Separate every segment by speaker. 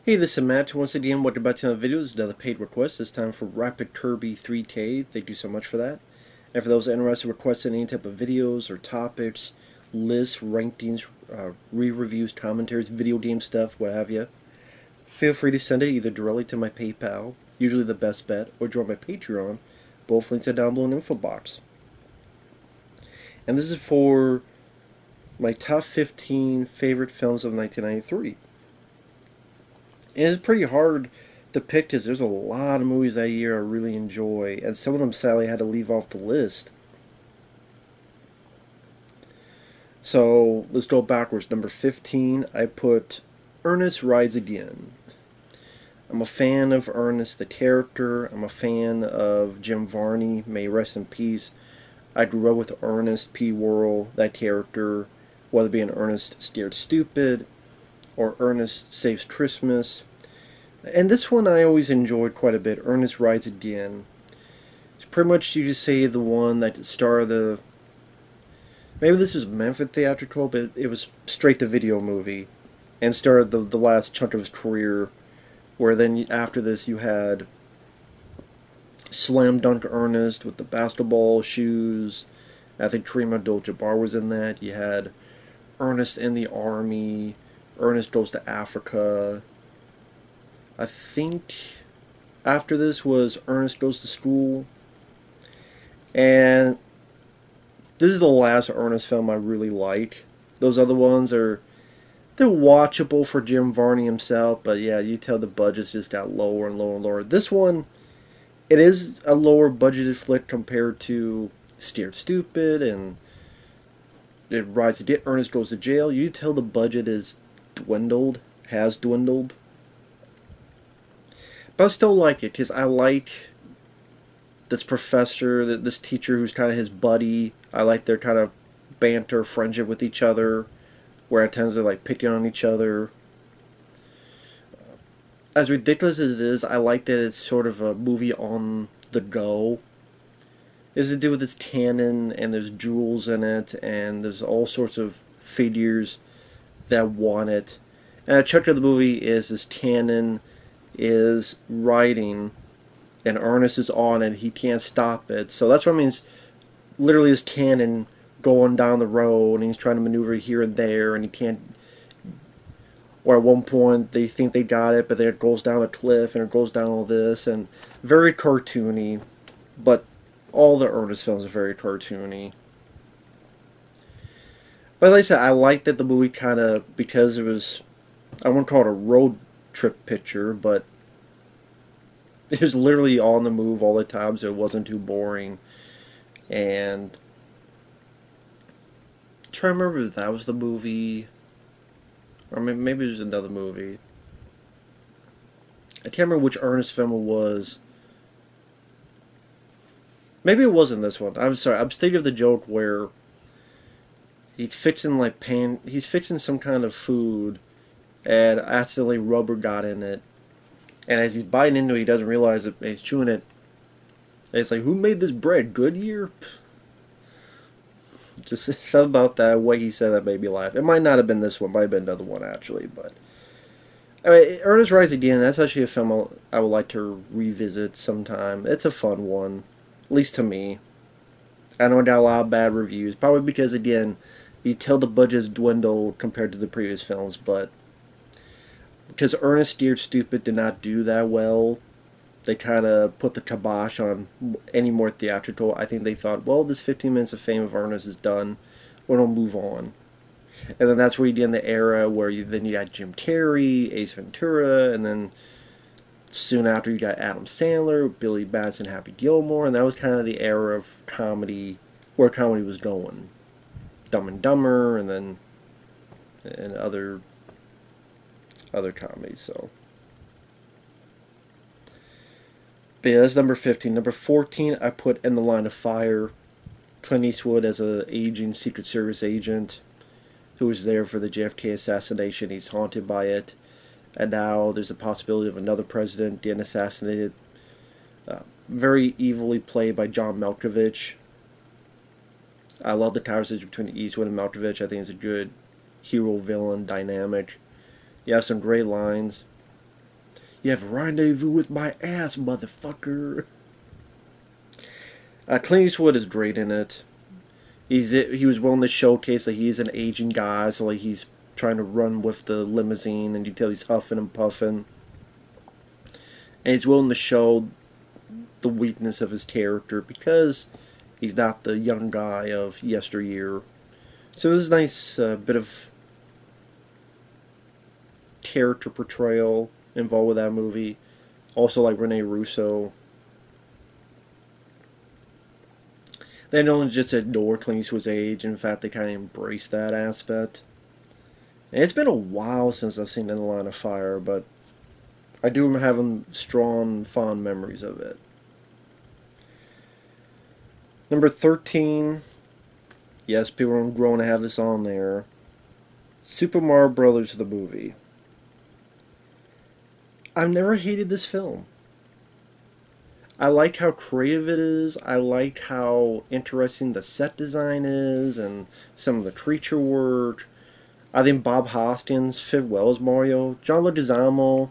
Speaker 1: Hey, this is Matt. Once again, welcome back to another video. This is another paid request, this time for Rapid Kirby 3K. Thank you so much for that. And for those interested in requesting any type of videos or topics, lists, rankings, re-reviews, commentaries, video game stuff, what have you, feel free to send it either directly to my PayPal, usually the best bet, or join my Patreon. Both links are down below in the info box. And this is for my top 15 favorite films of 1993. And it's pretty hard to pick because there's a lot of movies that year I really enjoy, and some of them sadly had to leave off the list. So let's go backwards. Number 15, I put Earnest Rides Again. I'm a fan of Ernest the character. I'm a fan of Jim Varney. May he rest in peace. I grew up with Ernest P. Worrell, that character, whether it be an Ernest Scared Stupid or Ernest Saves Christmas. And this one I always enjoyed quite a bit, Earnest Rides Again. It's pretty much, you just say, the one that starred the... Maybe this was meant for theatrical, but it was straight-to-video movie. And started the last chunk of his career, where then after this you had Slam Dunk Ernest with the basketball shoes. I think Kareem Abdul-Jabbar was in that. You had Ernest in the Army, Ernest Goes to Africa. I think after this was Ernest Goes to School. And this is the last Ernest film I really like. Those other ones they're watchable for Jim Varney himself, but yeah, you tell the budgets just got lower and lower and lower. This one, it is a lower budgeted flick compared to Scared Stupid and it Rise to Get Ernest Goes to Jail. You tell the budget is has dwindled. But I still like it because I like this professor, this teacher who's kind of his buddy. I like their kind of banter, friendship with each other, where at times they're like picking on each other. As ridiculous as it is, I like that it's sort of a movie on the go. It's to do with its canon, and there's jewels in it, and there's all sorts of figures that want it. And a chunk of the movie is this canon is riding, and Ernest is on it. He can't stop it. So that's what it means. Literally, this cannon going down the road, and he's trying to maneuver here and there, and he can't. Or at one point, they think they got it, but then it goes down a cliff, and it goes down all this, and very cartoony. But all the Ernest films are very cartoony. But like I said, I like that the movie kind of, because it was, I wouldn't call it a road trip picture, but it was literally on the move all the time, so it wasn't too boring. And I'm trying to remember if that was the movie, or maybe it was another movie. I can't remember which Ernest film it was. Maybe it wasn't this one. I'm sorry. I'm thinking of the joke where he's fixing he's fixing some kind of food, and accidentally rubber got in it. And as he's biting into it, he doesn't realize it. He's chewing it. And it's like, who made this bread? Goodyear? Just something about that way he said that made me laugh. It might not have been this one. It might have been another one, actually. But I mean, Ernest Rides Again, that's actually a film I would like to revisit sometime. It's a fun one. At least to me. I know it got a lot of bad reviews. Probably because, again, you tell the budget's dwindled compared to the previous films. But because Ernest Scared Stupid did not do that well, they kind of put the kibosh on any more theatrical. I think they thought, well, this 15 minutes of fame of Ernest is done. We're going to move on. And then that's where you get in the era where then you got Jim Carrey, Ace Ventura, and then soon after you got Adam Sandler, Billy Batson, Happy Gilmore, and that was kind of the era of comedy, where comedy was going. Dumb and Dumber, and then and other comedies, so. But yeah, that's number 15. Number 14, I put In the Line of Fire. Clint Eastwood as an aging Secret Service agent who was there for the JFK assassination. He's haunted by it. And now there's a possibility of another president getting assassinated. Very evilly played by John Malkovich. I love the conversation between Eastwood and Malkovich. I think it's a good hero-villain dynamic. You have some great lines. You have rendezvous with my ass, motherfucker. Clint Eastwood is great in it. He was willing to showcase that he's an aging guy, so like he's trying to run with the limousine, and you tell he's huffing and puffing, and he's willing to show the weakness of his character because he's not the young guy of yesteryear. So this is a nice bit of character portrayal involved with that movie. Also, like Rene Russo. They don't just ignore Clint Eastwood's age. In fact, they kind of embrace that aspect. And it's been a while since I've seen In the Line of Fire, but I do remember having strong, fond memories of it. Number 13. Yes, people are growing to have this on there. Super Mario Brothers, the movie. I've never hated this film. I like how creative it is. I like how interesting the set design is and some of the creature work. I think Bob Hoskins fit well as Mario. John Leguizamo,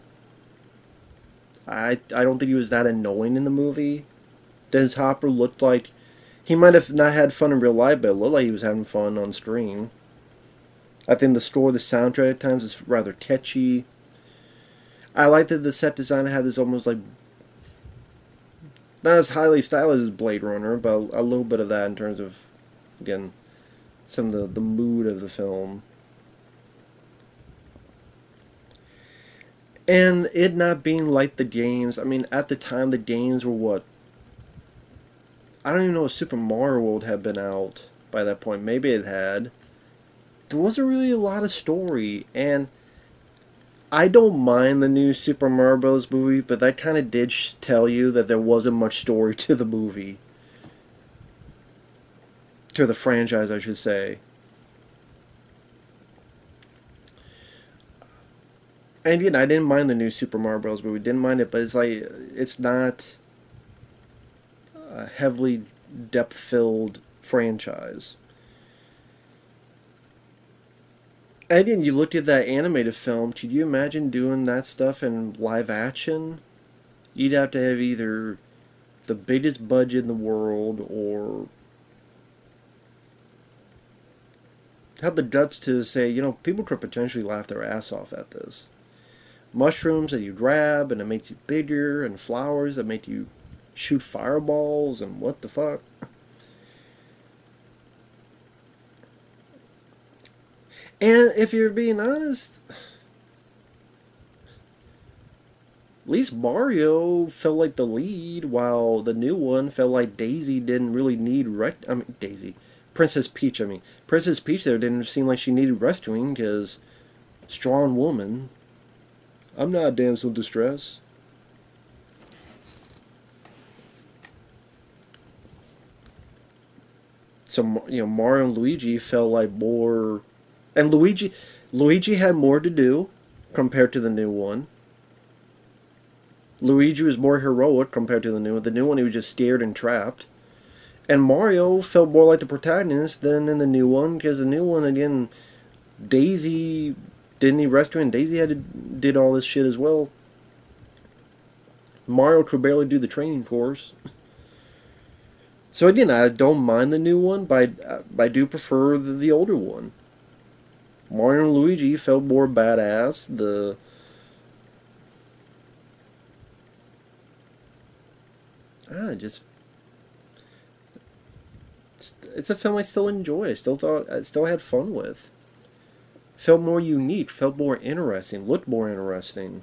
Speaker 1: I don't think he was that annoying in the movie. Dennis Hopper looked like he might have not had fun in real life, but it looked like he was having fun on screen. I think the score, the soundtrack at times is rather catchy. I like that the set design had this almost like, not as highly stylized as Blade Runner, but a little bit of that in terms of, again, some of the mood of the film. And it not being like the games, I mean, at the time the games were what? I don't even know if Super Mario World had been out by that point. Maybe it had. There wasn't really a lot of story, and I don't mind the new Super Mario Bros. Movie, but that kind of did tell you that there wasn't much story to the movie. To the franchise, I should say. And again, I didn't mind the new Super Mario Bros. Movie. Didn't mind it, but it's like, it's not a heavily depth-filled franchise. And again, you looked at that animated film. Could you imagine doing that stuff in live action? You'd have to have either the biggest budget in the world or have the guts to say, you know, people could potentially laugh their ass off at this. Mushrooms that you grab and it makes you bigger, and flowers that make you shoot fireballs, and what the fuck. And if you're being honest, at least Mario felt like the lead, while the new one felt like Daisy didn't really need Princess Peach. Princess Peach there didn't seem like she needed rescuing because strong woman. I'm not a damsel in distress. So, you know, Mario and Luigi felt like more, and Luigi had more to do compared to the new one. Luigi was more heroic compared to the new one. The new one, he was just scared and trapped. And Mario felt more like the protagonist than in the new one, because the new one, again, Daisy didn't need rescuing. Daisy did all this shit as well. Mario could barely do the training course. So again, I don't mind the new one, but I do prefer the older one. Mario and Luigi felt more badass. It's a film I still enjoy. I still had fun with. Felt more unique, felt more interesting, looked more interesting.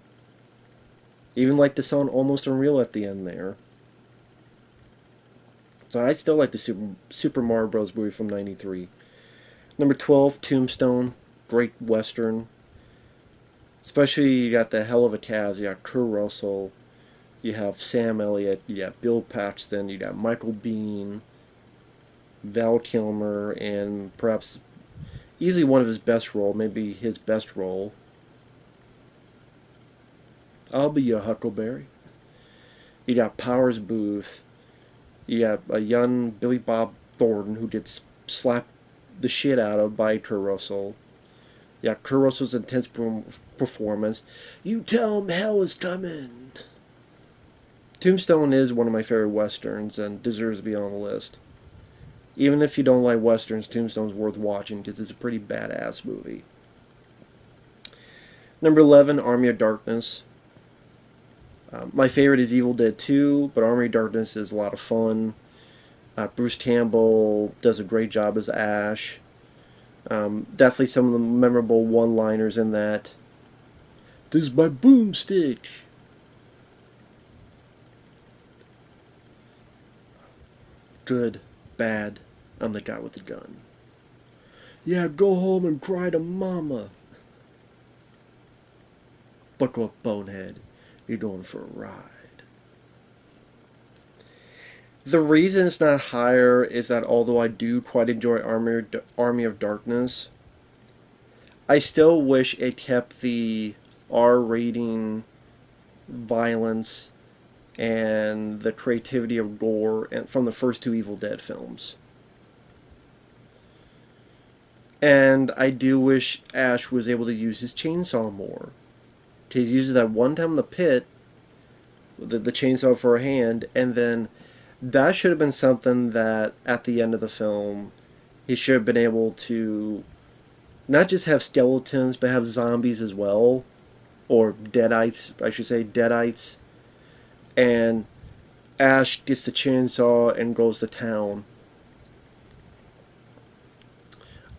Speaker 1: Even like the song Almost Unreal at the end there. So I still like the Super Mario Bros. Movie from '93. Number 12, Tombstone. Great Western. Especially you got the hell of a cast. You got Kurt Russell. You have Sam Elliott. You got Bill Paxton. You got Michael Biehn. Val Kilmer. And perhaps easily one of his best role. Maybe his best role. I'll be your Huckleberry. You got Powers Booth. You got a young Billy Bob Thornton who gets slapped the shit out of by Kurt Russell. Yeah, Kurt Russell's intense performance. You tell him hell is coming. Tombstone is one of my favorite westerns and deserves to be on the list. Even if you don't like westerns, Tombstone's worth watching because it's a pretty badass movie. Number 11, Army of Darkness. My favorite is Evil Dead 2, but Army of Darkness is a lot of fun. Bruce Campbell does a great job as Ash. Definitely some of the memorable one-liners in that. This is my boomstick. Good, bad, I'm the guy with the gun. Yeah, go home and cry to mama. Buckle up, bonehead. You're going for a ride. The reason it's not higher is that although I do quite enjoy Army of Darkness, I still wish it kept the R rating, violence, and the creativity of gore from the first two Evil Dead films. And I do wish Ash was able to use his chainsaw more. He uses that one time in the pit, the chainsaw for a hand, and then that should have been something that at the end of the film he should have been able to not just have skeletons but have zombies as well, or deadites, I should say, deadites, and Ash gets the chainsaw and goes to town.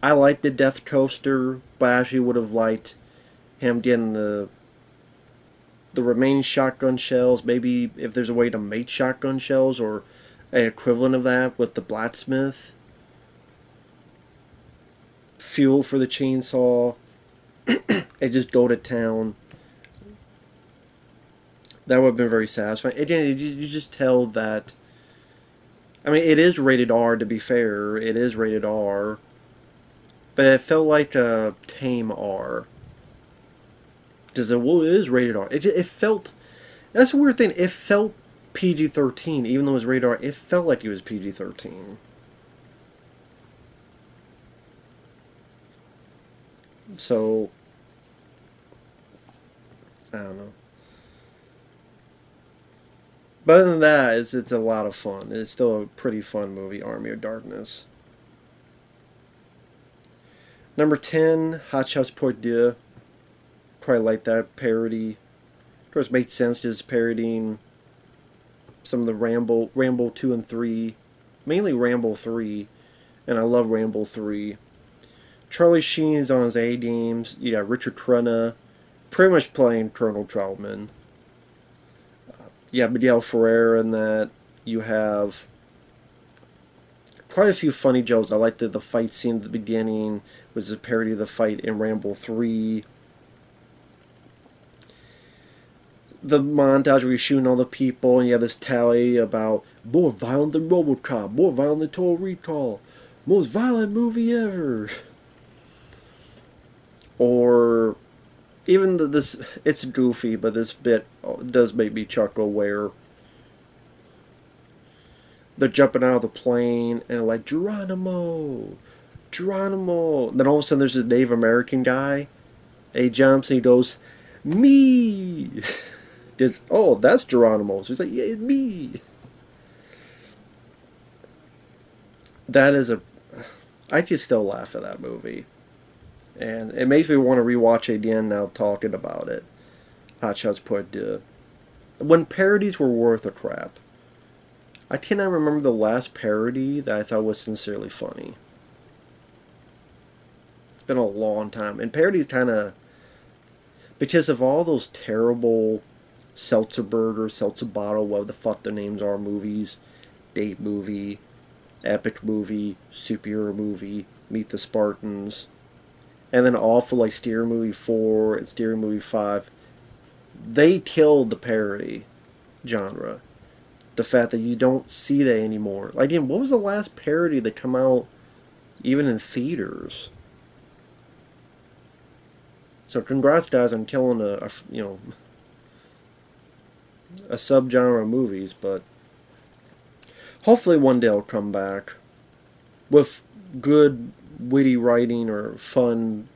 Speaker 1: I like the Death Coaster, but I actually would have liked him getting the remaining shotgun shells. Maybe if there's a way to make shotgun shells or an equivalent of that with the blacksmith. Fuel for the chainsaw. And just go to town. That would have been very satisfying. Again, you just tell that. I mean, it is rated R, to be fair. It is rated R. But it felt like a tame R. Because it is rated R. It felt. That's a weird thing. It felt PG-13, even though it was rated R. It felt like it was PG-13. So, I don't know. But other than that, it's a lot of fun. It's still a pretty fun movie, Army of Darkness. Number 10, Hot Shots Pour Dieu. Probably like that parody. Of course, it made sense just parodying some of the Ramble 2 and 3. Mainly Ramble 3. And I love Ramble 3. Charlie Sheen is on his A games. You got Richard Crenna pretty much playing Colonel Troutman. You have Miguel Ferrer in that. You have quite a few funny jokes. I like the fight scene at the beginning, which is a parody of the fight in Ramble 3. The montage where you're shooting all the people, and you have this tally about more violent than RoboCop, more violent than Total Recall, most violent movie ever. Or even this, it's goofy, but this bit does make me chuckle where they're jumping out of the plane and like, Geronimo, Geronimo. Then all of a sudden there's this Native American guy. And he jumps and he goes, me. Just, oh, that's Geronimo. So he's like, yeah, it's me. That is I can still laugh at that movie. And it makes me want to rewatch it again now talking about it. Hot Shots Pour Dieu. When parodies were worth a crap. I cannot remember the last parody that I thought was sincerely funny. It's been a long time. And parodies kind of, because of all those terrible Seltzer Burger, Seltzer Bottle, whatever the fuck their names are, movies, Date Movie, Epic Movie, Superhero Movie, Meet the Spartans, and then awful like Steer Movie 4 and Steer Movie 5, they killed the parody genre. The fact that you don't see that anymore. Like, again, what was the last parody that come out even in theaters? So congrats guys on killing a subgenre of movies, but hopefully one day it'll come back with good witty writing or fun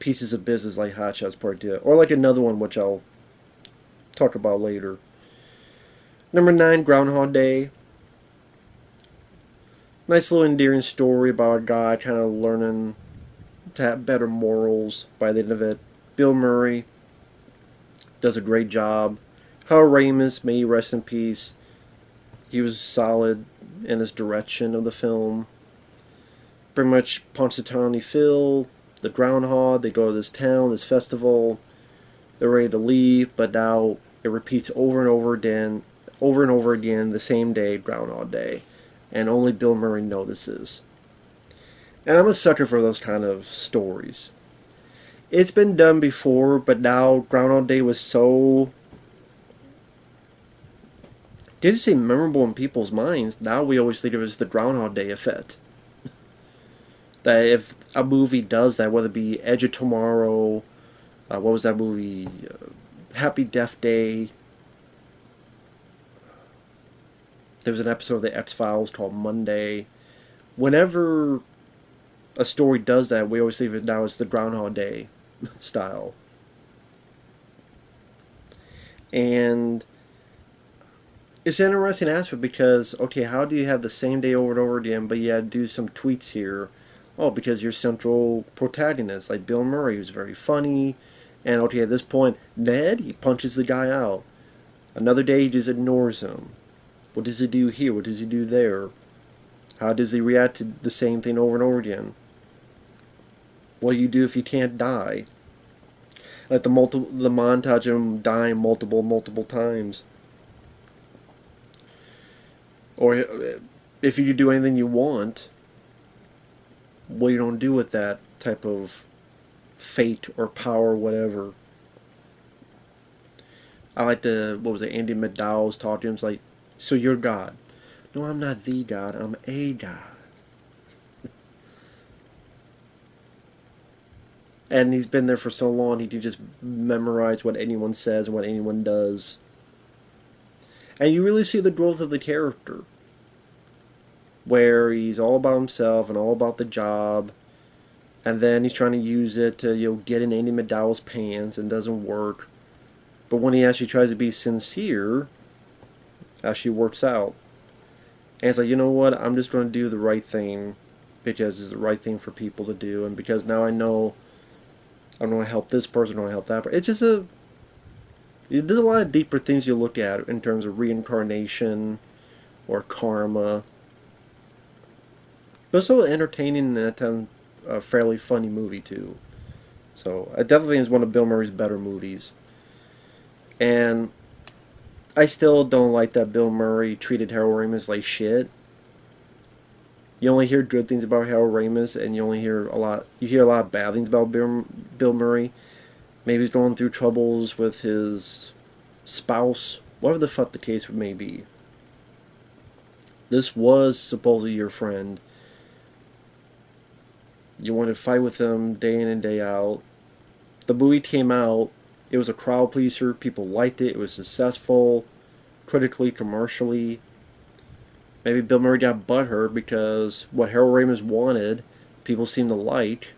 Speaker 1: pieces of business like Hot Shots Part 2. Or like another one, which I'll talk about later. Number 9, Groundhog Day. Nice little endearing story about a guy kind of learning to have better morals by the end of it. Bill Murray does a great job. Harold Ramis, may he rest in peace. He was solid in his direction of the film. Pretty much Punxsutawney Phil, the Groundhog, they go to this town, this festival. They're ready to leave, but now it repeats over and over again, the same day, Groundhog Day. And only Bill Murray notices. And I'm a sucker for those kind of stories. It's been done before, but now Groundhog Day was so, didn't say memorable in people's minds. Now we always think of it as the Groundhog Day effect. That if a movie does that, whether it be Edge of Tomorrow, what was that movie? Happy Death Day. There was an episode of the X-Files called Monday. Whenever a story does that, we always think of it now as the Groundhog Day style. And it's an interesting aspect because, okay, how do you have the same day over and over again, but you had to do some tweaks here? Oh, because your central protagonist, like Bill Murray, who's very funny, and okay, at this point, Ned, he punches the guy out. Another day, he just ignores him. What does he do here? What does he do there? How does he react to the same thing over and over again? What do you do if you can't die? Like the montage of him dying multiple times. Or if you do anything you want, what you don't do with that type of fate or power, whatever. I like Andy McDowell's talk to him. It's like, so you're God. No, I'm not the God. I'm a God. And he's been there for so long, he can just memorize what anyone says and what anyone does. And you really see the growth of the character. Where he's all about himself and all about the job. And then he's trying to use it to, get in Andy McDowell's pants and doesn't work. But when he actually tries to be sincere, actually works out. And it's like, you know what, I'm just going to do the right thing because it's the right thing for people to do, and because now I know I'm going to help this person, I'm going to help that person. It's just there's a lot of deeper things you look at in terms of reincarnation or karma. But it's so entertaining and at times a fairly funny movie too. So I definitely think it's one of Bill Murray's better movies. And I still don't like that Bill Murray treated Harold Ramis like shit. You only hear good things about Harold Ramis, and you hear a lot of bad things about Bill Murray. Maybe he's going through troubles with his spouse, whatever the fuck the case may be. This was supposedly your friend. You want to fight with him day in and day out. The movie came out. It was a crowd pleaser. People liked it. It was successful, critically, commercially. Maybe Bill Murray got butthurt because what Harold Ramis wanted, people seemed to like.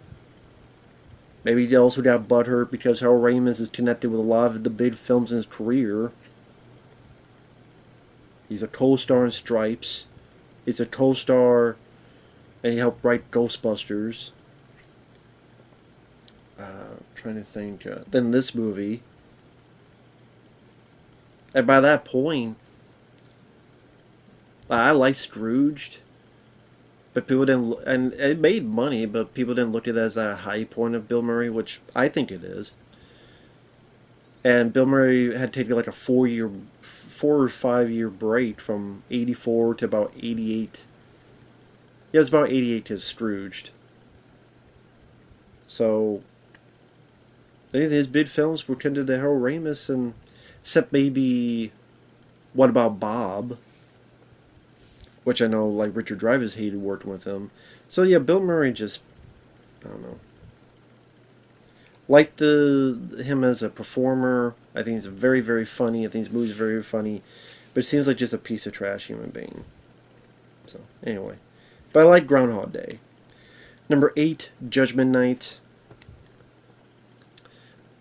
Speaker 1: Maybe he also got butthurt because Harold Ramis is connected with a lot of the big films in his career. He's a co-star in Stripes. He's a co-star, and he helped write Ghostbusters. Trying to think. Then this movie. And by that point, I liked Scrooged, but people didn't, and it made money, but people didn't look at it as a high point of Bill Murray, which I think it is. And Bill Murray had taken like a 4 or 5 year break from 84 to about 88. Yeah, it was about 88 to Scrooged. So his big films were tended to Harold Ramis, and except maybe What About Bob, which I know like Richard Dreyfuss hated working with him. So yeah, Bill Murray just, I don't know. Liked him as a performer. I think he's very, very funny. I think his movies are very funny, but it seems like just a piece of trash human being. So anyway, but I like Groundhog Day. Number 8, Judgment Night.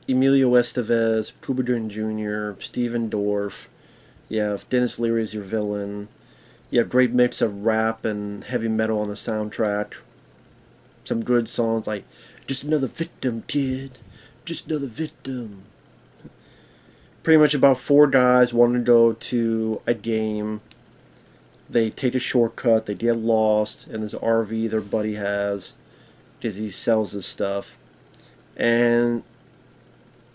Speaker 1: Emilio Estevez, Cuba Gooding Jr., Stephen Dorff. You have Dennis Leary as your villain. You have a great mix of rap and heavy metal on the soundtrack. Some good songs like "Just Another Victim, Kid, Just Another Victim." Pretty much about four guys wanting to go to a game. They take a shortcut. They get lost in this RV their buddy has because he sells this stuff, and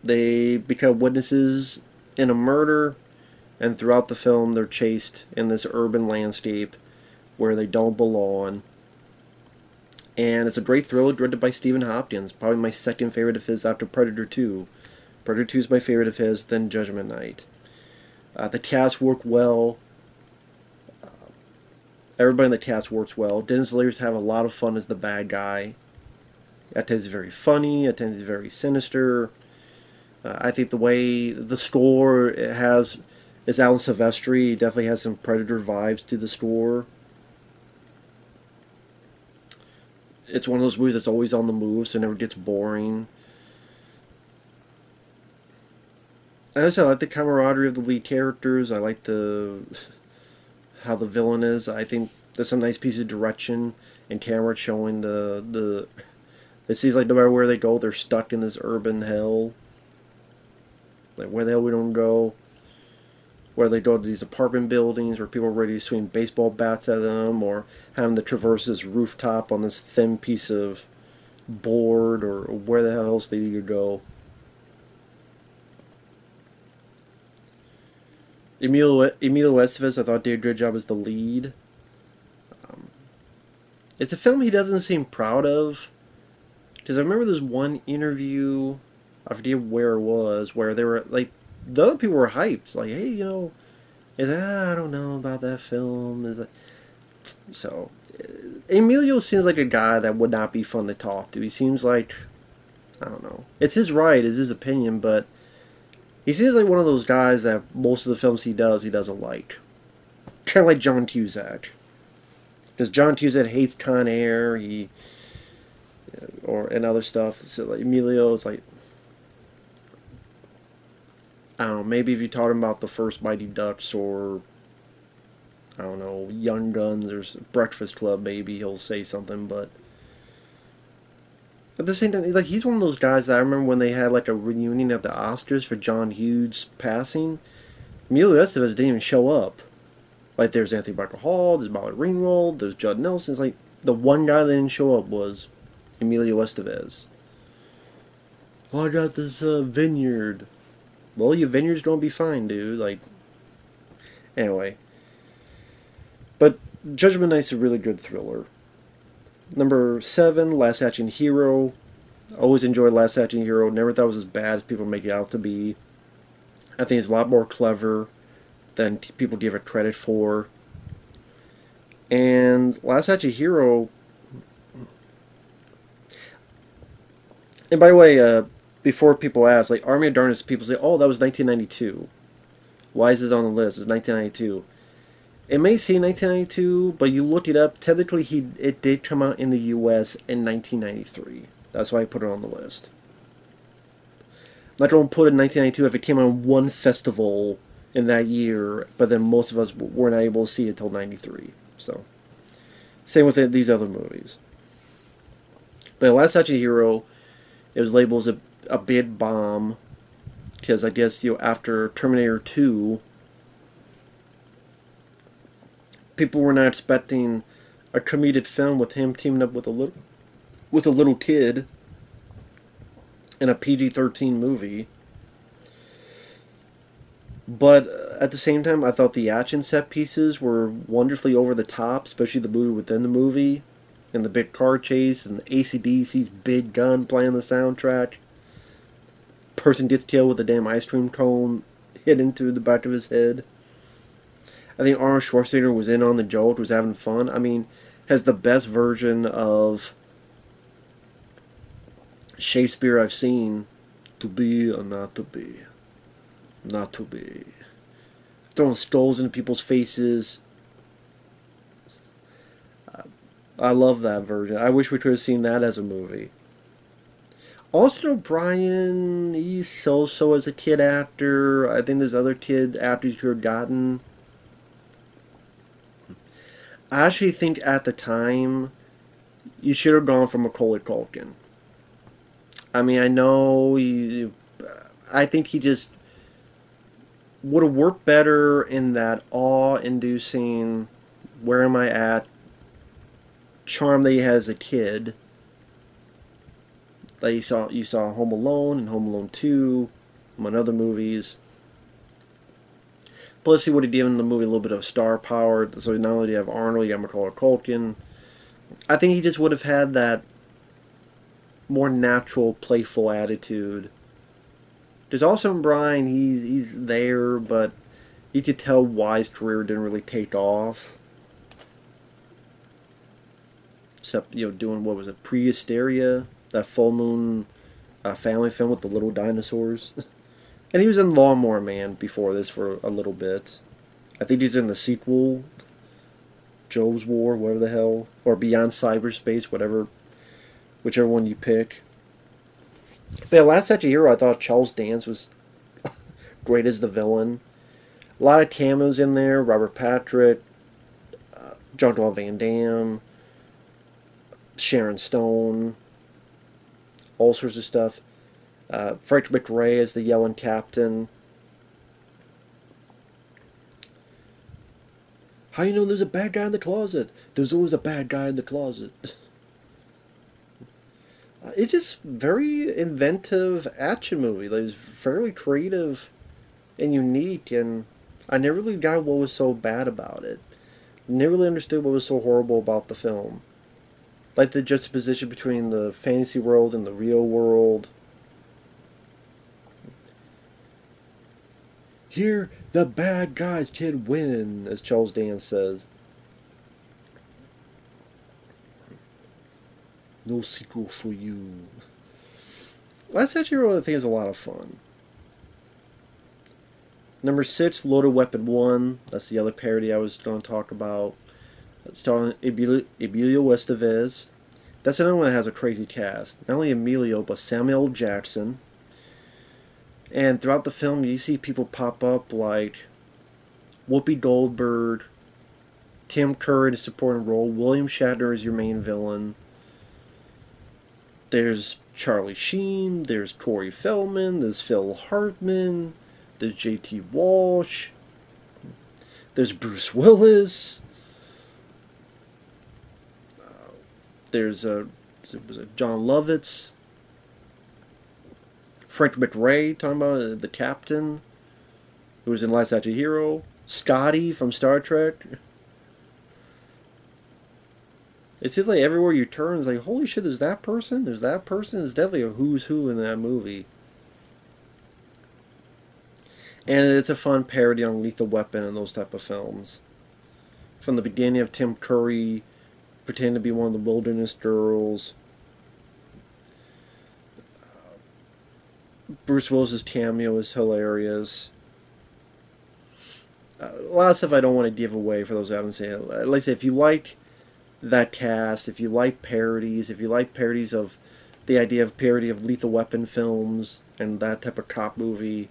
Speaker 1: they become witnesses in a murder. And throughout the film, they're chased in this urban landscape where they don't belong. And it's a great thriller directed by Stephen Hopkins. Probably my second favorite of his after Predator 2. Predator 2 is my favorite of his, then Judgment Night. The cast worked well. Everybody in the cast works well. Dennis Leary's having a lot of fun as the bad guy. At times he's very funny. At times he's very sinister. I think the way the score has is Alan Silvestri. He definitely has some Predator vibes to the score. It's one of those movies that's always on the move, so it never gets boring. I like the camaraderie of the lead characters. I like how the villain is. I think there's some nice piece of direction and camera showing it seems like no matter where they go, they're stuck in this urban hell. Like, where the hell we don't go. Where they go to these apartment buildings where people are ready to swing baseball bats at them, or having to traverse this rooftop on this thin piece of board, or where the hell else they need to go. Emilio Estevez, I thought, did a good job as the lead. It's a film he doesn't seem proud of. Because I remember there's one interview, I forget where it was, where they were like, the other people were hyped, like, hey, I don't know about that film. So, Emilio seems like a guy that would not be fun to talk to. He seems like, I don't know. It's his right, it's his opinion, but he seems like one of those guys that most of the films he doesn't like. Kind of like John Cusack. Because John Cusack hates Con Air, and other stuff. So like, Emilio is like, I don't know, maybe if you taught him about the first Mighty Ducks, or I don't know, Young Guns or Breakfast Club, maybe he'll say something. But at the same time, like, he's one of those guys that I remember when they had like a reunion at the Oscars for John Hughes passing. Emilio Estevez didn't even show up. Like, there's Anthony Michael Hall, there's Molly Ringwald, there's Judd Nelson. It's like the one guy that didn't show up was Emilio Estevez. Oh, I got this vineyard. Well, your vineyards don't be fine, dude. Like, anyway. But Judgment Night's a really good thriller. Number 7, Last Action Hero. Always enjoyed Last Action Hero. Never thought it was as bad as people make it out to be. I think it's a lot more clever than people give it credit for. And Last Action Hero... And by the way, before people ask, like, Army of Darkness, people say, oh, that was 1992. Why is this on the list? It's 1992. It may say 1992, but you look it up, technically it did come out in the US in 1993. That's why I put it on the list. I'm not going to put it in 1992 if it came on one festival in that year, but then most of us were not able to see it until 93. So, same with these other movies. But Last Action Hero, it was labeled as a big bomb, because I guess, after Terminator 2, people were not expecting a comedic film with him teaming up with a little kid in a PG-13 movie. But at the same time, I thought the action set pieces were wonderfully over the top, especially the movie within the movie, and the big car chase, and the AC/DC's big gun playing the soundtrack. Person gets killed with a damn ice cream cone hit into the back of his head. I think Arnold Schwarzenegger was in on the joke, was having fun. I mean, has the best version of Shakespeare I've seen. To be or not to be. Not to be. Throwing skulls into people's faces. I love that version. I wish we could have seen that as a movie. Austin O'Brien, he's so-so as a kid actor. I think there's other kid actors you could have gotten. I actually think at the time you should have gone for Macaulay Culkin. I mean, I know I think he just would have worked better in that awe-inducing, where am I at charm that he had as a kid. Like you saw Home Alone and Home Alone 2, among other movies. Plus, he would have given the movie a little bit of star power. So not only do you have Arnold, you have Macaulay Culkin. I think he just would have had that more natural, playful attitude. There's also Brian. He's there, but you could tell why his career didn't really take off. Except doing what was it, Pre-Hysteria, that full moon family film with the little dinosaurs. And he was in Lawnmower Man before this for a little bit. I think he's in the sequel, Job's War, whatever the hell, or Beyond Cyberspace, whichever one you pick. But yeah, Last Action Hero, I thought Charles Dance was great as the villain. A lot of cameos in there. Robert Patrick, Jean-Claude Van Damme, Sharon Stone, all sorts of stuff. Frederick McRae as the yelling captain. How you know there's a bad guy in the closet? There's always a bad guy in the closet. It's just very inventive action movie. Like, it's fairly creative and unique, and I never really got what was so bad about it. Never really understood what was so horrible about the film. Like the juxtaposition between the fantasy world and the real world. Here, the bad guys can win, as Charles Dance says. No sequel for you. That's actually one of the things a lot of fun. Number 6, Loaded Weapon 1. That's the other parody I was going to talk about. Starring Emilio Estevez. That's another one that has a crazy cast. Not only Emilio, but Samuel L. Jackson. And throughout the film, you see people pop up like Whoopi Goldberg, Tim Curry, the supporting role, William Shatner is your main villain. There's Charlie Sheen, there's Corey Feldman, there's Phil Hartman, there's J.T. Walsh, there's Bruce Willis, there's John Lovitz, Frank McRae, talking about the captain, who was in Last Action Hero, Scotty from Star Trek. It seems like everywhere you turn, it's like, holy shit, there's that person? There's that person? It's definitely a who's who in that movie. And it's a fun parody on Lethal Weapon and those type of films. From the beginning of Tim Curry pretending to be one of the Wilderness Girls. Bruce Willis's cameo is hilarious. A lot of stuff I don't want to give away for those who haven't seen it. Like I say, if you like that cast, if you like parodies, if you like parodies of the idea of parody of Lethal Weapon films and that type of cop movie,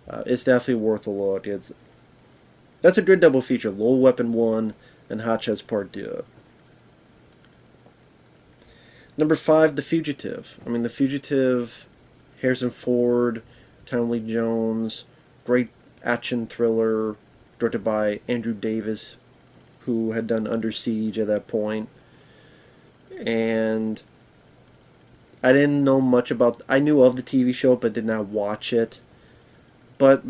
Speaker 1: it's definitely worth a look. That's a good double feature: Low Weapon 1 and Hot Shots Part 2. Number 5, The Fugitive. I mean, The Fugitive, Harrison Ford, Tommy Lee Jones, great action thriller, directed by Andrew Davis, who had done Under Siege at that point. And I didn't know much about... I knew of the TV show, but did not watch it. But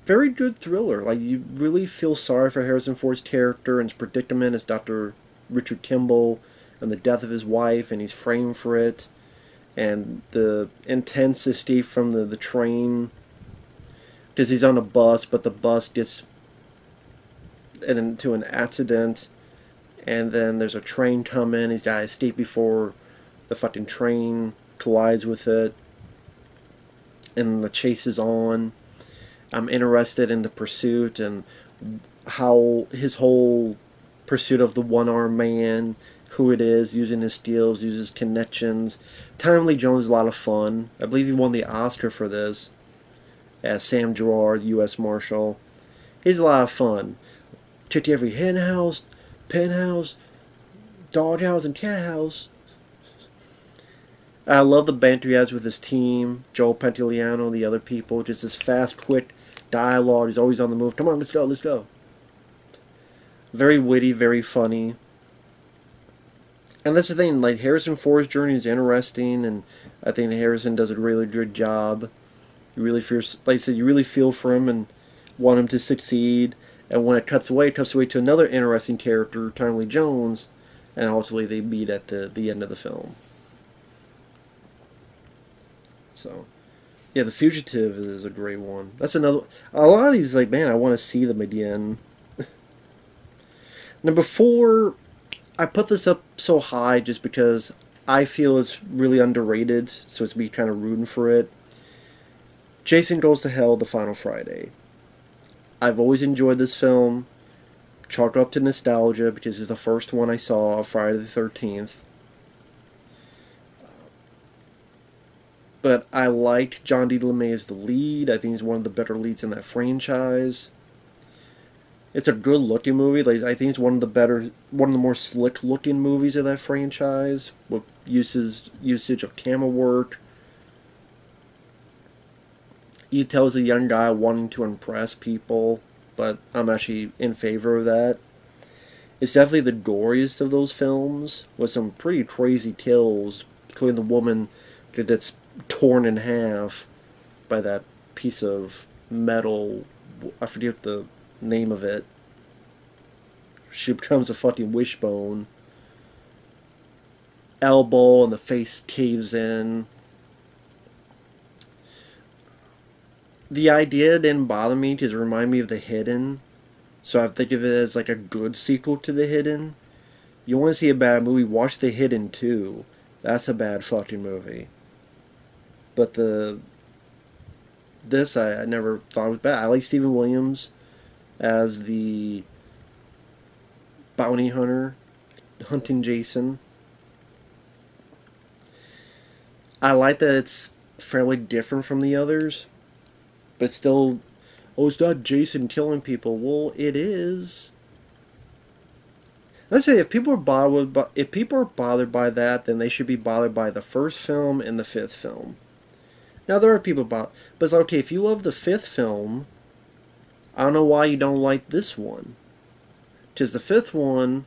Speaker 1: very good thriller. Like, you really feel sorry for Harrison Ford's character and his predicament as Dr. Richard Kimball and the death of his wife, and he's framed for it. And the intense escape from the train, because he's on a bus, but the bus gets into an accident, and then there's a train coming. He's got to escape before the fucking train collides with it, and the chase is on. I'm interested in the pursuit and how his whole pursuit of the one-armed man who it is, using his skills, uses his connections. Tommy Lee Jones is a lot of fun. I believe he won the Oscar for this as Sam Gerard, U.S. Marshal. He's a lot of fun. Checked every hen house, penthouse, doghouse, and cat house. I love the banter he has with his team, Joe Pantoliano, the other people. Just this fast, quick dialogue. He's always on the move. Come on, let's go, let's go. Very witty, very funny. And that's the thing, like, Harrison Ford's journey is interesting, and I think Harrison does a really good job. You really feel, like I said, you really feel for him and want him to succeed. And when it cuts away to another interesting character, Tommy Lee Jones, and ultimately they meet at the end of the film. So, yeah, The Fugitive is a great one. That's another. A lot of these, like, man, I want to see them again. Now, before I put this up so high, just because I feel it's really underrated, so it's me kind of rooting for it. Jason Goes to Hell, The Final Friday. I've always enjoyed this film. Chalked up to nostalgia because it's the first one I saw, Friday the 13th. But I liked John D. LeMay as the lead. I think he's one of the better leads in that franchise. It's a good looking movie. Like, I think it's one of the more slick looking movies of that franchise, with usage of camera work. He tells a young guy wanting to impress people, but I'm actually in favor of that. It's definitely the goriest of those films, with some pretty crazy kills, including the woman that's torn in half by that piece of metal. I forget the name of it. She becomes a fucking wishbone. Elbow and the face caves in. The idea didn't bother me because it reminded me of The Hidden. So I think of it as like a good sequel to The Hidden. You want to see a bad movie, watch The Hidden 2. That's a bad fucking movie. But this I never thought was bad. I like Stephen Williams as the bounty hunter hunting Jason. I like that it's fairly different from the others, but still, oh, it's not Jason killing people. Well, it is. Let's say if people are bothered by that, then they should be bothered by the first film and the fifth film. Now there are people but it's like, okay, if you love the fifth film, I don't know why you don't like this one. Because the fifth one,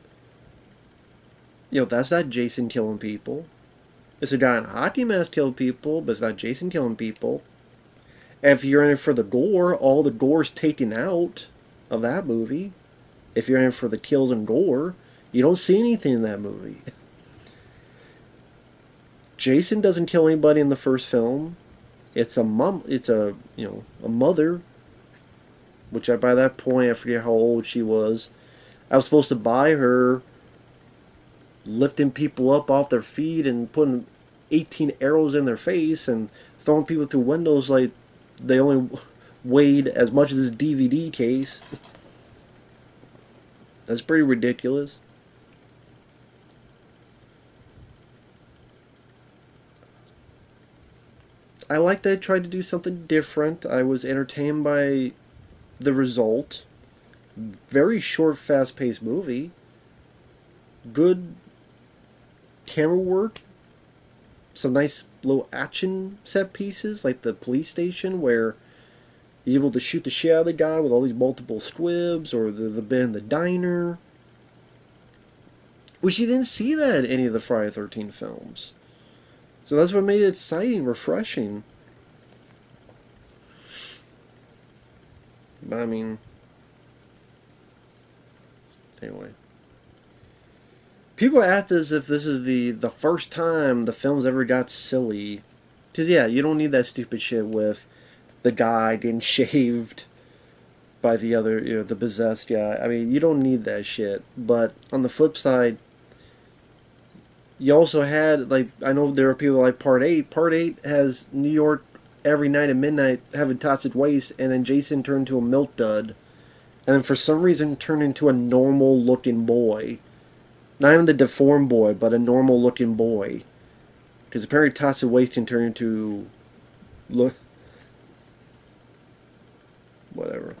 Speaker 1: that's not Jason killing people. It's a guy in a hockey mask killing people, but it's not Jason killing people. And if you're in it for the gore, all the gore's taken out of that movie. If you're in it for the kills and gore, you don't see anything in that movie. Jason doesn't kill anybody in the first film. It's a mother, which by that point, I forget how old she was. I was supposed to buy her lifting people up off their feet and putting 18 arrows in their face and throwing people through windows like they only weighed as much as this DVD case. That's pretty ridiculous. I like that I tried to do something different. I was entertained by the result. Very short, fast-paced movie. Good camera work. Some nice little action set pieces, like the police station where you're able to shoot the shit out of the guy with all these multiple squibs, or the bit in the diner. Which you didn't see that in any of the Friday the 13th films. So that's what made it exciting, refreshing. But I mean, anyway. People asked us if this is the first time the films ever got silly. Because, yeah, you don't need that stupid shit with the guy getting shaved by the other, the possessed guy. I mean, you don't need that shit. But on the flip side, you also had, like, I know there are people like Part 8. Part 8 has New York every night at midnight having toxic waste, and then Jason turned into a milk dud. And then for some reason turned into a normal looking boy. Not even the deformed boy, but a normal looking boy. Because apparently toxic waste can turn into look whatever.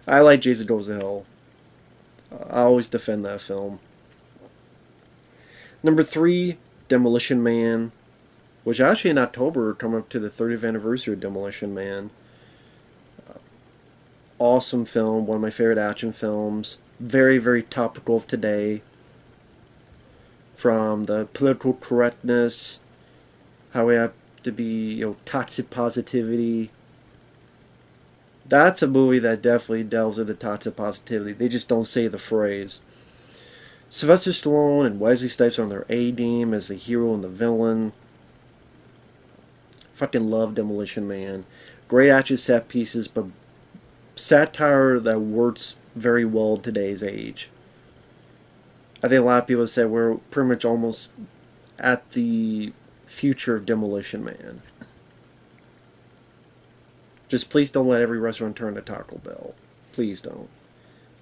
Speaker 1: I like Jason Goes to Hell. I always defend that film. Number three, Demolition Man, which actually in October coming up to the 30th anniversary of Demolition Man. Awesome film, one of my favorite action films. Very, very topical of today. From the political correctness, how we have to be, toxic positivity. That's a movie that definitely delves into toxic positivity. They just don't say the phrase. Sylvester Stallone and Wesley Snipes are on their A game as the hero and the villain. Fucking love Demolition Man. Great action set pieces, but satire that works very well in today's age. I think a lot of people say we're pretty much almost at the future of Demolition Man. Just please don't let every restaurant turn to Taco Bell. Please don't.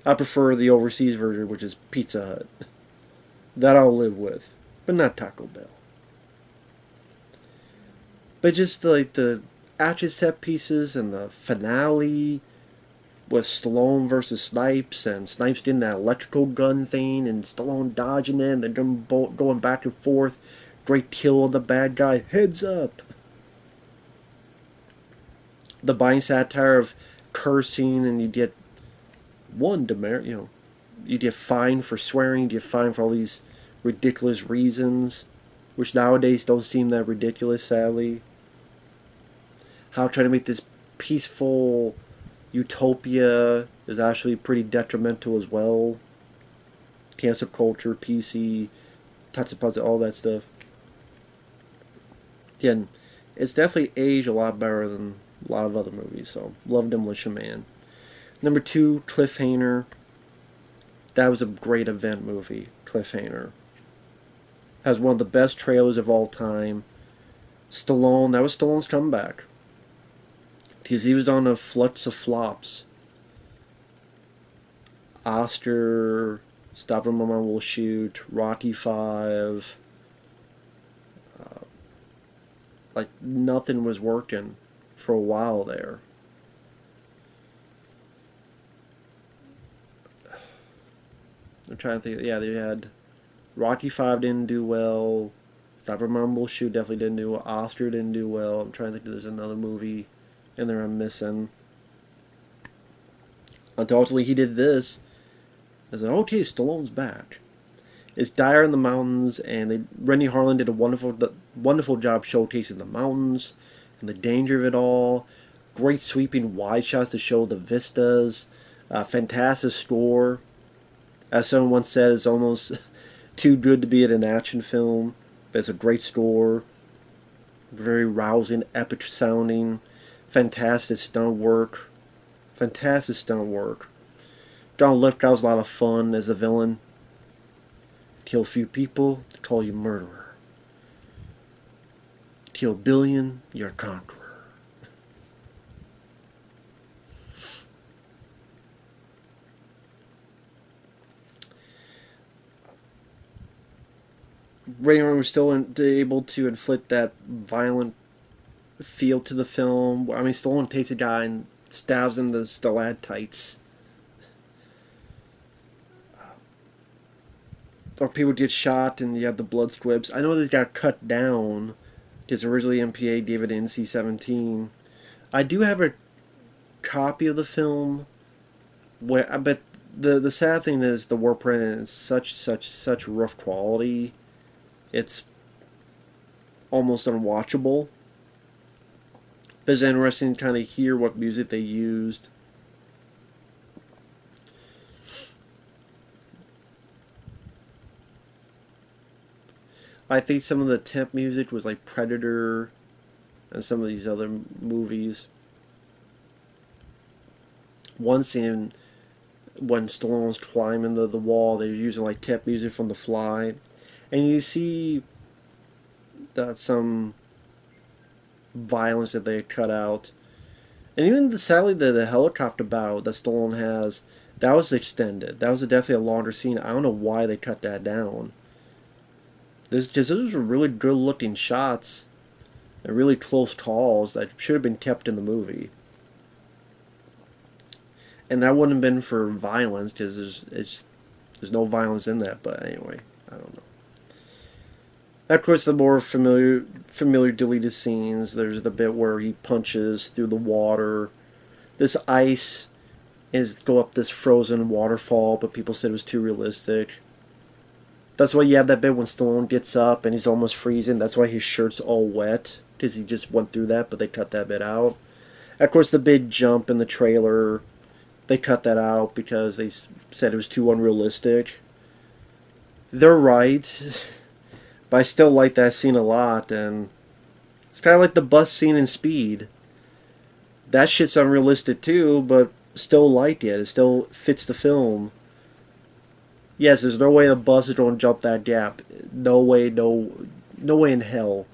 Speaker 1: I prefer the overseas version, which is Pizza Hut. That I'll live with, but not Taco Bell. But just like the action set pieces and the finale with Stallone versus Snipes, and Snipes doing that electrical gun thing, and Stallone dodging it, and then them both going back and forth. Great kill of the bad guy. Heads up. The buying satire of cursing, and you get one demerit, you get fined for swearing, you get fined for all these ridiculous reasons, which nowadays don't seem that ridiculous, sadly. How trying to make this peaceful utopia is actually pretty detrimental as well. Cancel culture, PC, Tatsupasa, all that stuff. Again, it's definitely aged a lot better than a lot of other movies, so love Demolition Man. Number two, Cliffhanger. That was a great event movie, Cliffhanger. Has one of the best trailers of all time. Stallone, that was Stallone's comeback. Because he was on a flux of flops. Oscar, Stop and Mama Will Shoot, Rocky 5. Like, nothing was working for a while there. I'm trying to think. Yeah, they had Rocky 5 didn't do well. Stop and Mama Will Shoot definitely didn't do well. Oscar didn't do well. I'm trying to think if there's another movie in there I'm missing. Until ultimately he did this. I said, okay, Stallone's back. It's dire in the mountains, and Rennie Harlan did a wonderful job showcasing the mountains and the danger of it all. Great sweeping wide shots to show the vistas. Fantastic score. As someone once said, it's almost too good to be in an action film. But it's a great score. Very rousing, epic sounding. Fantastic stunt work. Fantastic stunt work. John Lithgow's a lot of fun as a villain. Kill a few people, they call you murderer. Kill a billion, you're a conqueror. Raymond was still able to inflict that violent feel to the film. I mean, Stallone takes a guy and stabs him the stalactites. Or people get shot and you have the blood squibs. I know these got cut down because originally MPA gave it NC-17. I do have a copy of the film where, but the sad thing is the war print is such rough quality. It's almost unwatchable. But it's interesting to kind of hear what music they used. I think some of the temp music was like Predator and some of these other movies. One scene when Stallone's climbing the wall, they were using like temp music from The Fly. And you see that some violence that they had cut out. And even sadly the helicopter battle that Stallone has, That was extended. That was definitely a longer scene. I don't know why they cut that down. This was really good looking shots and really close calls that should have been kept in the movie. And that wouldn't have been for violence because there's no violence in that. But anyway, I don't know. Of course, the more familiar deleted scenes. There's the bit where he punches through the water. This ice is go up this frozen waterfall, but people said it was too realistic. That's why you have that bit when Stallone gets up and he's almost freezing. That's why his shirt's all wet because he just went through that, but they cut that bit out. Of course, the big jump in the trailer, they cut that out because they said it was too unrealistic. They're right, but I still like that scene a lot, and it's kind of like the bus scene in Speed. That shit's unrealistic too, but still like it. It still fits the film. Yes, there's no way the bus is going to jump that gap. No way, no way in hell.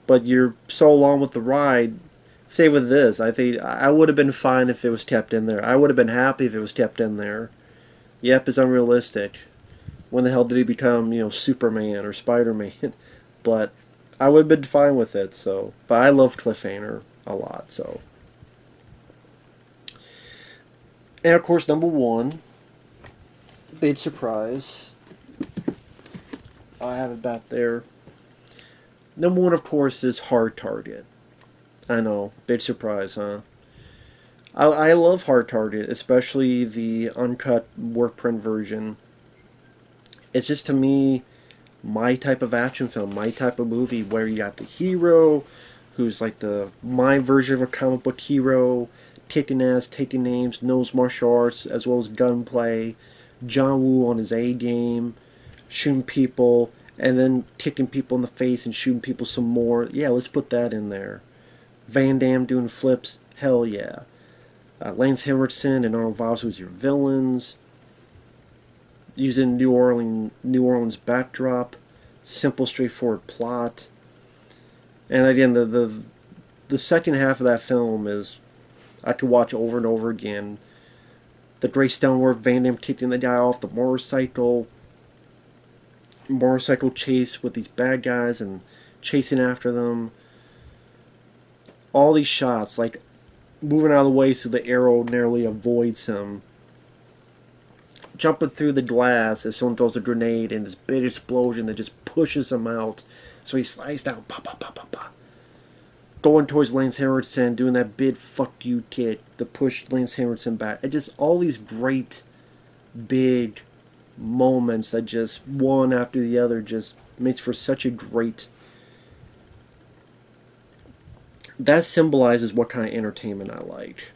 Speaker 1: But you're so along with the ride. Say with this, I think I would have been fine if it was kept in there. I would have been happy if it was kept in there. Yep, it's unrealistic. When the hell did he become, Superman or Spider-Man? But I would have been fine with it. So, but I love Cliffhanger a lot. So, and of course, number one. Big surprise. I have it back there. Number one, of course, is Hard Target. I know, big surprise, huh? I love Hard Target, especially the uncut work print version. It's just, to me, my type of action film, my type of movie, where you got the hero, who's like my version of a comic book hero, kicking ass, taking names, knows martial arts, as well as gunplay. John Woo on his A game, shooting people, and then kicking people in the face and shooting people some more. Yeah, let's put that in there. Van Damme doing flips, hell yeah. Lance Henriksen and Arnold Vosloo as your villains. Using New Orleans backdrop, simple, straightforward plot. And again, the second half of that film is I could watch over and over again. The great stonework, Van Damme kicking the guy off the motorcycle chase with these bad guys and chasing after them. All these shots, like moving out of the way so the arrow narrowly avoids him. Jumping through the glass as someone throws a grenade and this big explosion that just pushes him out. So he slides down, pa pa pa pa pa. Going towards Lance Henriksen, doing that big fuck you kick to push Lance Henriksen back. And just all these great, big moments that just one after the other just makes for such a great... That symbolizes what kind of entertainment I like.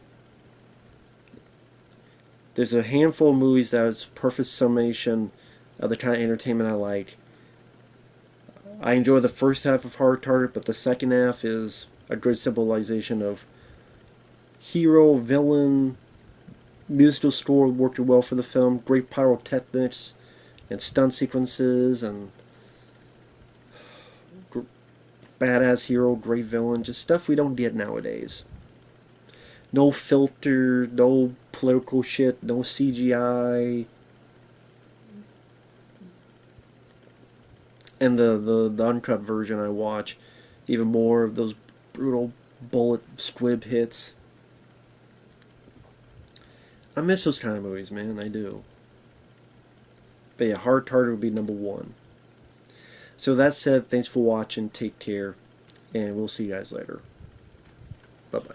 Speaker 1: There's a handful of movies that is perfect summation of the kind of entertainment I like. I enjoy the first half of Hard Target, but the second half is a great symbolization of hero, villain, musical score worked well for the film, great pyrotechnics and stunt sequences, and badass hero, great villain, just stuff we don't get nowadays. No filter, no political shit, no CGI. And the uncut version I watch, even more of those brutal bullet squib hits. I miss those kind of movies, man, I do. But yeah, Hard Target would be number one. So that said, thanks for watching, take care, and we'll see you guys later. Bye-bye.